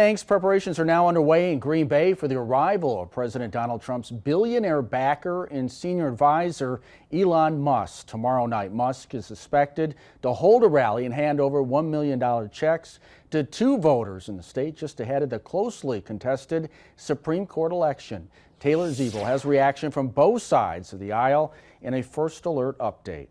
Thanks. Preparations are now underway in Green Bay for the arrival of President Donald Trump's billionaire backer and senior advisor, Elon Musk. Tomorrow night, Musk is expected to hold a rally and hand over $1 million checks to two voters in the state just ahead of the closely contested Supreme Court election. Taylor Zebel has reaction from both sides of the aisle in a First Alert update.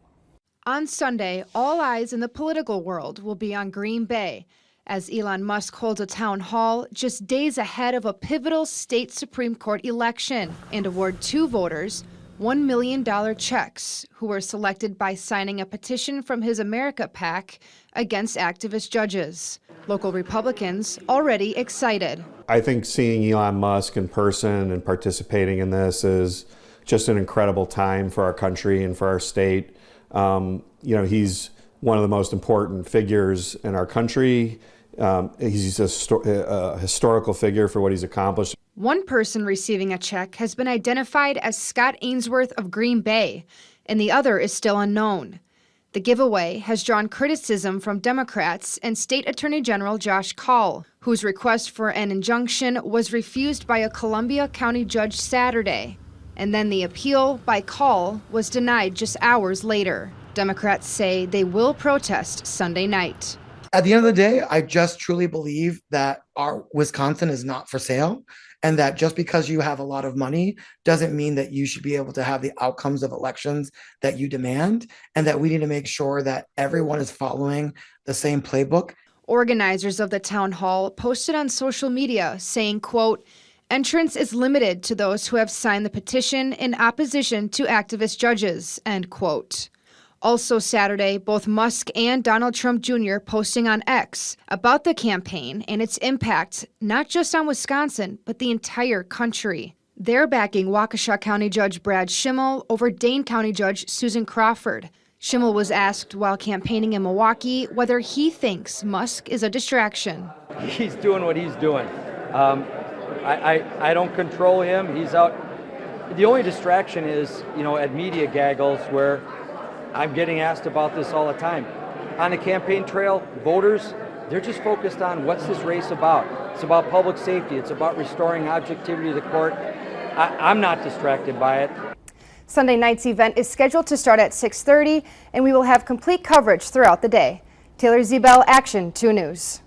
On Sunday, all eyes in the political world will be on Green Bay as Elon Musk holds a town hall just days ahead of a pivotal state Supreme Court election and award two voters $1 million checks who were selected by signing a petition from his America PAC against activist judges. Local Republicans already excited. I think seeing Elon Musk in person and participating in this just an incredible time for our country and for our state. He's one of the most important figures in our country. He's a historical figure for what he's accomplished. One person receiving a check has been identified as Scott Ainsworth of Green Bay, and the other is still unknown. The giveaway has drawn criticism from Democrats and State Attorney General Josh Kaul, whose request for an injunction was refused by a Columbia County judge Saturday. And then the appeal by Kaul was denied just hours later. Democrats say they will protest Sunday night. At the end of the day, I just truly believe that our Wisconsin is not for sale, and that just because you have a lot of money doesn't mean that you should be able to have the outcomes of elections that you demand, and that we need to make sure that everyone is following the same playbook. Organizers of the town hall posted on social media saying, quote, "Entrance is limited to those who have signed the petition in opposition to activist judges," end quote. Also Saturday, both Musk and Donald Trump Jr. posting on X about the campaign and its impact, not just on Wisconsin, but the entire country. They're backing Waukesha County Judge Brad Schimmel over Dane County Judge Susan Crawford. Schimmel was asked while campaigning in Milwaukee whether he thinks Musk is a distraction. He's doing what he's doing. I don't control him. He's out. The only distraction is, at media gaggles where I'm getting asked about this all the time. On the campaign trail, voters, they're just focused on what's this race about. It's about public safety. It's about restoring objectivity to the court. I'm not distracted by it. Sunday night's event is scheduled to start at 6:30, and we will have complete coverage throughout the day. Taylor Zebel, Action 2 News.